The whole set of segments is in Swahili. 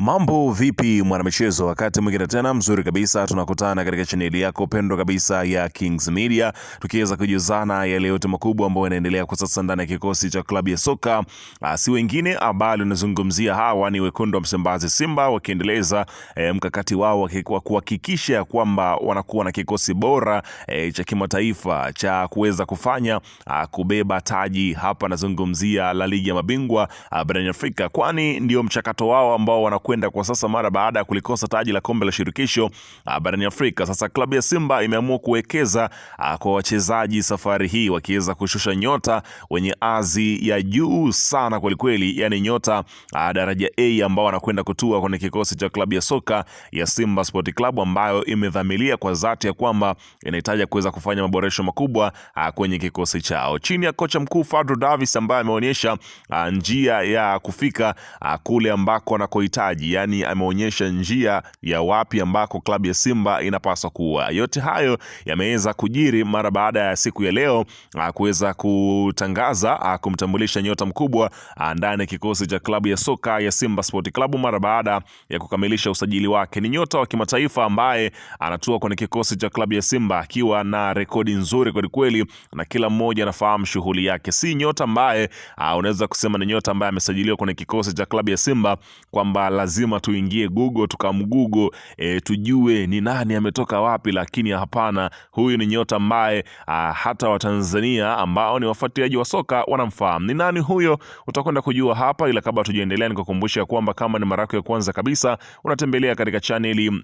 Mambo vipi mwanamichezo, wakati mwingine tena mzuri kabisa tunakutana katika chaneli yako pendwa kabisa ya Kings Media, tukiweza kujuzana yale yote makubwa ambayo yanaendelea kwa sasa ndani ya kikosi cha klabu ya soka. Si wengine ambao unazungumzia hawa ni wekundu wa Msimbazi Simba, wakiendeleza mkakati wao wa kuhakikisha kwamba wanakuwa na kikosi bora cha kimataifa cha kuweza kufanya kubeba taji. Hapa nazungumzia La Liga ya Mabingwa barani Afrika, kwani ndio mchakato wao ambao wanakwenda kwa sasa mara baada ya kulikosa taji la kombe la shirikisho barani Afrika. Sasa klabu ya Simba imeamua kuwekeza kwa wachezaji safari hii, wakiweza kushusha nyota wenye azi ya juu sana kweli kweli, yani nyota daraja A ambao wanakwenda kutua kwenye kikosi cha klabu ya soka ya Simba Sport Club, ambayo imedhamiria kwa dhati ya kwamba inahitaji kuweza kufanya maboresho makubwa kwenye kikosi chao chini ya kocha mkuu Fadlu Davis, ambaye ameonyesha njia ya kufika kule ambako anakohitaji. Yani ameonyesha njia ya wapi ambako klabu ya Simba inapaswa kuwa. Yote hayo yameweza kujiri mara baada ya siku ya leo kuweza kutangaza kumtambulisha nyota mkubwa ndani ya kikosi cha klabu ya soka ya Simba Sport Club mara baada ya kukamilisha usajili wake. Ni nyota wa kimataifa ambaye anatua kwenye kikosi cha klabu ya Simba akiwa na rekodi nzuri kweli kweli, na kila mmoja anafahamu shughuli yake. Si nyota ambaye unaweza kusema ni nyota ambaye amesajiliwa kwenye kikosi cha klabu ya Simba kwamba lazima tuingie Google tukamgoogle tujue ni nani ametoka wapi, lakini hapana. Huyu ni nyota ambaye hata Watanzania ambao ni wafuatiliaji wa soka wanamfahamu. Ni nani huyo? Utakwenda kujua hapa, ila kabla tujaendelea nikukumbusha kwamba kama ni mara yako ya kwanza kabisa unatembelea katika chaneli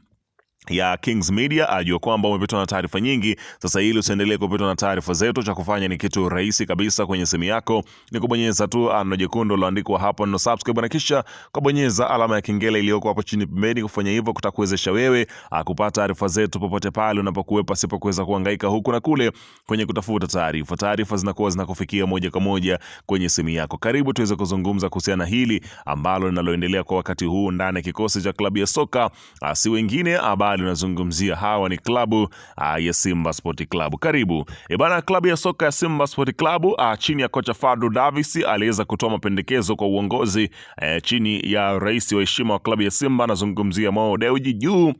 ya Kings Media, ajua kwamba umepitwa na taarifa nyingi. Sasa ili usiendelee kupitwa na taarifa zetu, cha kufanya ni kitu rahisi kabisa. Kwenye simu yako ni kubonyeza tu neno jekundu liloandikwa hapo neno subscribe, na kisha kubonyeza alama ya kengele iliyoko hapo chini pembeni. Kufanya hivyo kutakuwezesha wewe kupata taarifa zetu popote pale unapokuwa, pasipo kuweza kuhangaika huku na kule kwenye kutafuta taarifa. Taarifa zinakuwa zinakufikia moja kwa moja kwenye simu yako. Karibu tuweze kuzungumza kuhusiana na hili ambalo linaloendelea kwa wakati huu ndani ya kikosi cha klabu ya soka. Si wengine unazungumzia hawa ni klabu ya Simba Sport Club. Karibu. Bana, klabu ya soka ya Simba Sport Club chini ya kocha Fadlu Davis aliweza kutoa mapendekezo kwa uongozi chini ya rais wa heshima wa klabu ya Simba, anazungumzia Mo Dewji, juu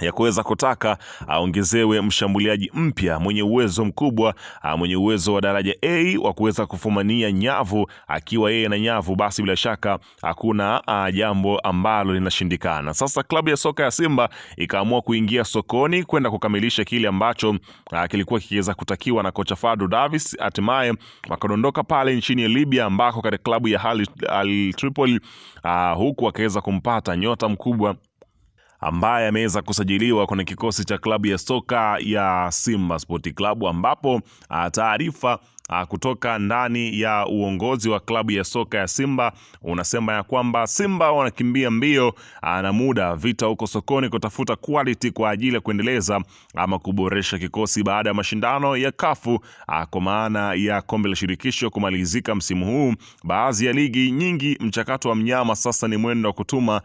ya kuweza kutaka aongezewe mshambuliaji mpya mwenye uwezo mkubwa, mwenye uwezo wa daraja A wa kuweza kufumania nyavu. Akiwa yeye na nyavu, basi bila shaka hakuna jambo ambalo linashindikana. Sasa klabu ya soka ya Simba ikaamua kuingia sokoni kwenda kukamilisha kile ambacho kilikuwa kikiweza kutakiwa na kocha Fadlu Davis. Hatimaye wakadondoka pale nchini Libya, ambako katika klabu ya Al Tripoli, huku wakaweza kumpata nyota mkubwa ambaye ameweza kusajiliwa kwenye kikosi cha klabu ya soka ya Simba Sport Club, ambapo taarifa kutoka ndani ya uongozi wa klabu ya soka ya Simba unasema ya kwamba Simba wanakimbia mbio na muda vita huko sokoni kutafuta quality kwa ajili ya kuendeleza ama kuboresha kikosi baada ya mashindano ya kafu, kwa maana ya kombe la shirikisho kumalizika msimu huu. Baadhi ya ligi nyingi mchakato wa mnyama sasa ni mwendo wa kutuma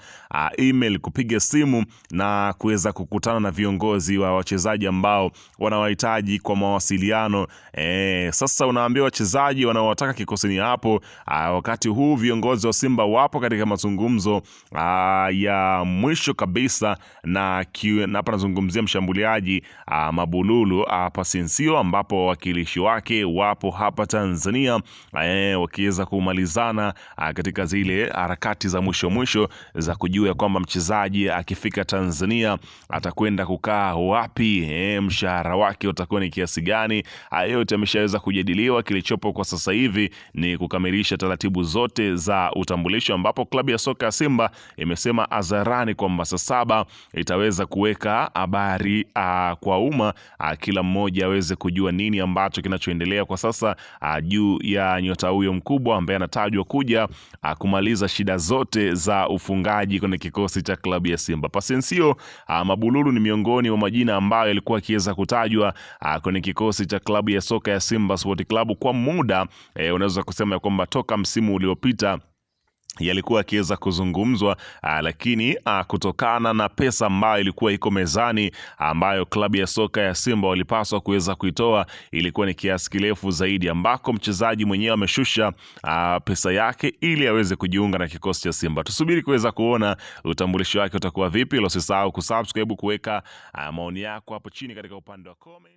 email, kupiga simu na kuweza kukutana na viongozi wa wachezaji ambao wanawahitaji kwa mawasiliano. Sasa unaambia wachezaji wanaowataka kikosini hapo. Wakati huu viongozi wa Simba wapo katika mazungumzo ya mwisho kabisa, na hapa nazungumzia mshambuliaji Mabululu Pasensio, ambapo wawakilishi wake wapo hapa Tanzania wakiweza kumalizana katika zile harakati za mwisho za kujua kwamba mchezaji akifika Tanzania atakwenda kukaa wapi, mshahara wake utakuwa ni kiasi gani. Yote ameshaweza kujadiliwa. Kilichopo kwa sasa hivi ni kukamilisha taratibu zote za utambulisho, ambapo klabu ya soka ya Simba imesema hadharani kwamba saa 7 itaweza kuweka habari kwa umma, kila mmoja aweze kujua nini ambacho kinachoendelea kwa sasa juu ya nyota huyo mkubwa ambaye anatajwa kuja kumaliza shida zote za ufungaji kwenye kikosi cha klabu ya Simba. Pasensio Mabululu ni miongoni mwa majina ambayo yalikuwa akiweza kutajwa kwenye kikosi cha klabu ya soka ya Simba Sport Club kwa muda, unaweza kusema kwamba toka msimu uliopita yalikuwa akiweza kuzungumzwa, lakini kutokana na pesa ambayo ilikuwa iko mezani ambayo klabu ya soka ya Simba walipaswa kuweza kuitoa, ilikuwa ni kiasi kirefu zaidi, ambako mchezaji mwenyewe ameshusha pesa yake ili aweze kujiunga na kikosi cha Simba. Tusubiri kuweza kuona utambulisho wake utakuwa vipi. Usisahau kusubscribe, kuweka maoni yako hapo chini katika upande wa comment.